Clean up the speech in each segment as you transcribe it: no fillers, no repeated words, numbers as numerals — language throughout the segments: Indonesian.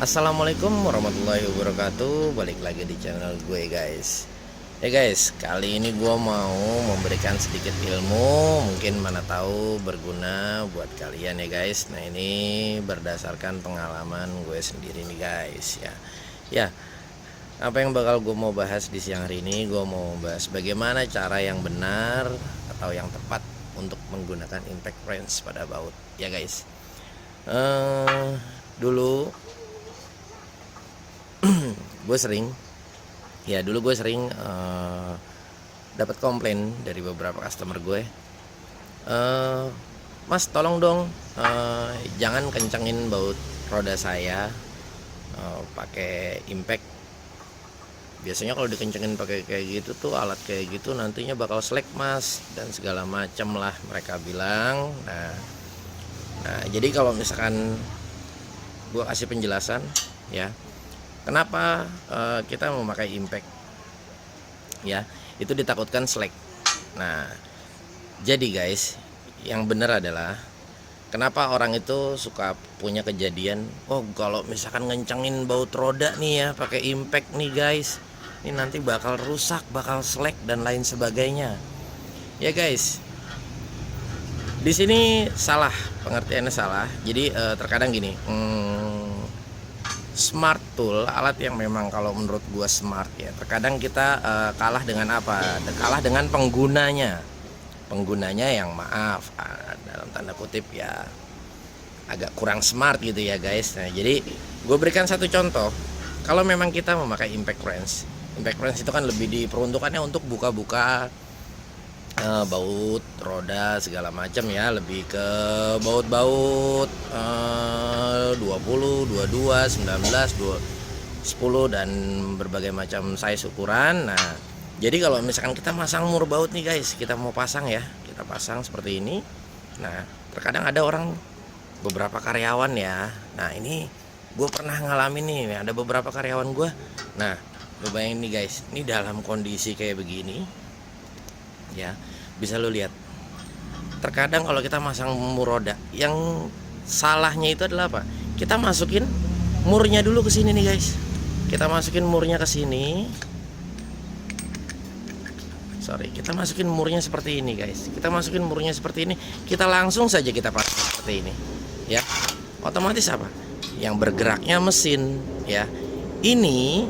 Assalamualaikum warahmatullahi wabarakatuh. Balik lagi di channel gue guys. Ya guys, kali ini gue mau memberikan sedikit ilmu, mungkin mana tahu berguna buat kalian ya guys. Nah, ini berdasarkan pengalaman gue sendiri nih guys ya. Ya, apa yang bakal gue mau bahas di siang hari ini, gue mau bahas bagaimana cara yang benar atau yang tepat untuk menggunakan impact wrench pada baut ya guys. Dulu gue sering dapat komplain dari beberapa customer gue, Mas tolong dong, jangan kencengin baut roda saya pakai impact. Biasanya kalau dikencengin pakai kayak gitu tuh, alat kayak gitu nantinya bakal slack mas, dan segala macam lah mereka bilang. Nah, jadi kalau misalkan gue kasih penjelasan ya, kenapa kita memakai impact ya, itu ditakutkan slack. Nah, jadi guys, yang benar adalah kenapa orang itu suka punya kejadian, oh kalau misalkan ngencengin baut roda nih ya pakai impact nih guys, ini nanti bakal rusak, bakal slack dan lain sebagainya. Ya guys, di sini salah, pengertiannya salah. Jadi terkadang gini, smart tool, alat yang memang kalau menurut gua smart ya, terkadang kita kalah dengan apa? Kalah dengan penggunanya yang maaf, dalam tanda kutip ya, agak kurang smart gitu ya guys. Nah, jadi gue berikan satu contoh. Kalau memang kita memakai impact wrench itu kan lebih diperuntukannya untuk buka-buka baut roda segala macam ya, lebih ke baut-baut 20, 22, 19, 10 dan berbagai macam size ukuran. Nah, jadi kalau misalkan kita masang mur baut nih guys, kita mau pasang ya, kita pasang seperti ini. Nah, terkadang ada orang, beberapa karyawan ya. Nah, ini gue pernah ngalamin nih, ada beberapa karyawan gue. Nah, lu bayangin nih guys, ini dalam kondisi kayak begini ya, bisa lu lihat. Terkadang kalau kita masang mur roda, yang salahnya itu adalah apa? Kita masukin murnya dulu ke sini nih guys. Kita masukin murnya ke sini. Kita masukin murnya seperti ini guys. Kita masukin murnya seperti ini. Kita langsung saja kita pasang seperti ini. Ya. Otomatis apa? Yang bergeraknya mesin ya. Ini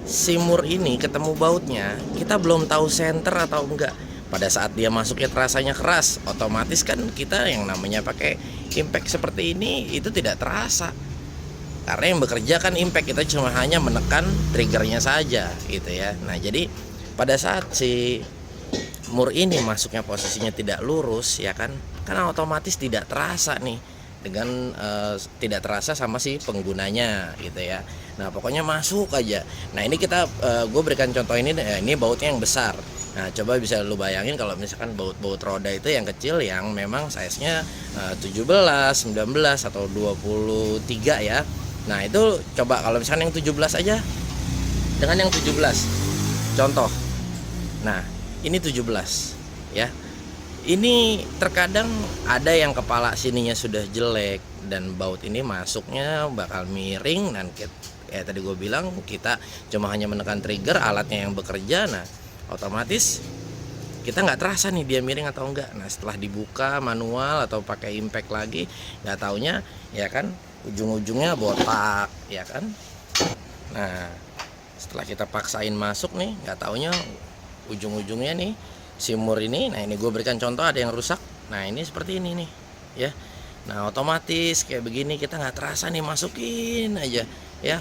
si mur ini ketemu bautnya, kita belum tahu center atau enggak. Pada saat dia masuknya terasanya keras, otomatis kan kita yang namanya pakai impact seperti ini itu tidak terasa. Karena yang bekerja kan impact, kita cuma hanya menekan triggernya saja gitu ya. Nah, jadi pada saat si mur ini masuknya posisinya tidak lurus ya kan, karena otomatis tidak terasa nih, dengan tidak terasa sama si penggunanya gitu ya. Nah, pokoknya masuk aja. Nah, ini kita gue berikan contoh ini bautnya yang besar. Nah, coba bisa lu bayangin kalau misalkan baut-baut roda itu yang kecil, yang memang size-nya 17, 19 atau 23 ya. Nah, itu coba kalau misalkan yang 17 aja dengan yang 17. Contoh. Nah, ini 17 ya. Ini terkadang ada yang kepala sininya sudah jelek dan baut ini masuknya bakal miring, dan kayak tadi gue bilang, kita cuma hanya menekan trigger, alatnya yang bekerja. Nah, otomatis kita nggak terasa nih dia miring atau enggak. Nah, setelah dibuka manual atau pakai impact lagi, nggak taunya ya kan ujung-ujungnya botak ya kan. Nah, setelah kita paksain masuk nih, nggak taunya ujung-ujungnya nih si mur ini. Nah, ini gue berikan contoh, ada yang rusak. Nah, ini seperti ini nih ya. Nah, otomatis kayak begini kita nggak terasa nih, masukin aja ya.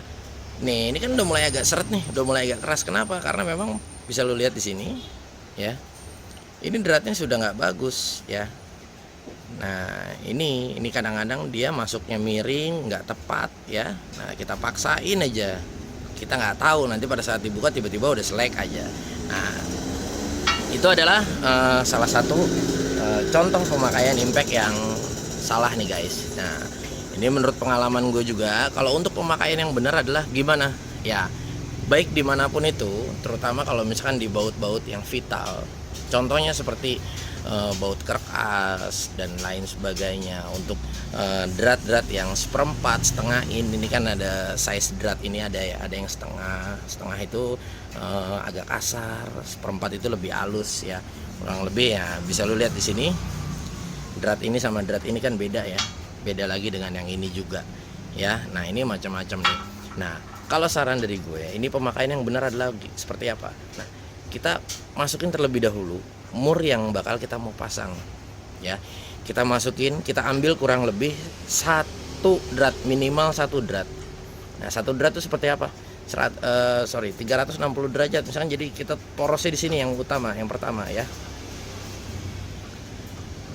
Nih, ini kan udah mulai agak seret nih, udah mulai agak keras. Kenapa? Karena memang bisa lu lihat di sini ya, ini deratnya sudah nggak bagus ya. Nah, ini kadang-kadang dia masuknya miring, nggak tepat ya. Nah, kita paksain aja, kita nggak tahu nanti pada saat dibuka tiba-tiba udah selek aja. Nah, itu adalah salah satu contoh pemakaian impact yang salah nih guys. Nah, ini menurut pengalaman gue juga, kalau untuk pemakaian yang benar adalah gimana ya, baik dimanapun itu, terutama kalau misalkan di baut-baut yang vital Contohnya seperti baut kerkas dan lain sebagainya. Untuk drat-drat yang seperempat, setengah ini kan ada size drat ini, ada yang setengah itu agak kasar, seperempat itu lebih halus ya, kurang lebih ya. Bisa lu lihat di sini, drat ini sama drat ini kan beda ya, beda lagi dengan yang ini juga ya. Nah ini macam-macam nih. Nah kalau saran dari gue, ini pemakaian yang benar adalah seperti apa? Nah, kita masukin terlebih dahulu mur yang bakal kita mau pasang ya. Kita masukin, kita ambil kurang lebih 1 drat, minimal 1 drat. Nah 1 drat itu seperti apa? 360 derajat misalkan. Jadi kita porosnya di sini yang utama, yang pertama ya.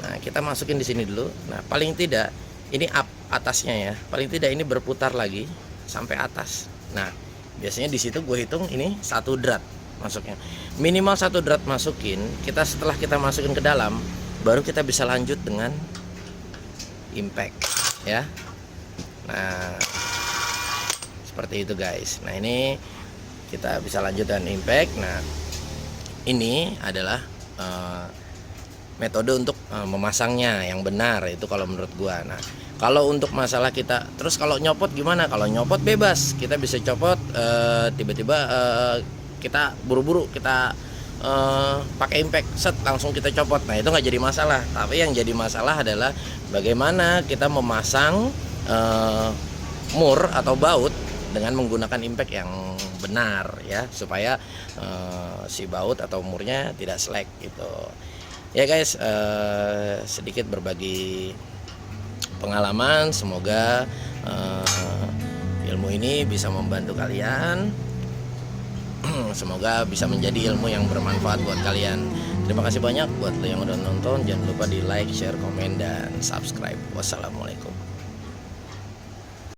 Nah kita masukin di sini dulu. Nah paling tidak ini atasnya ya, paling tidak ini berputar lagi sampai atas. Nah biasanya di situ gue hitung ini 1 drat masuknya, minimal 1 drat masukin. Setelah kita masukin ke dalam, baru kita bisa lanjut dengan impact ya. Nah seperti itu guys. Nah ini kita bisa lanjut dengan impact. Nah ini adalah metode untuk memasangnya yang benar, itu kalau menurut gua. Nah kalau untuk masalah kita terus kalau nyopot gimana? Kalau nyopot bebas, kita bisa copot tiba-tiba kita buru-buru kita pakai impact, set langsung kita copot. Nah itu nggak jadi masalah. Tapi yang jadi masalah adalah bagaimana kita memasang mur atau baut dengan menggunakan impact yang benar ya, supaya si baut atau murnya tidak slack gitu ya guys. Sedikit berbagi pengalaman, semoga ilmu ini bisa membantu kalian. Semoga bisa menjadi ilmu yang bermanfaat buat kalian. Terima kasih banyak buat lo yang udah nonton. Jangan lupa di like, share, komen, dan subscribe. Wassalamualaikum.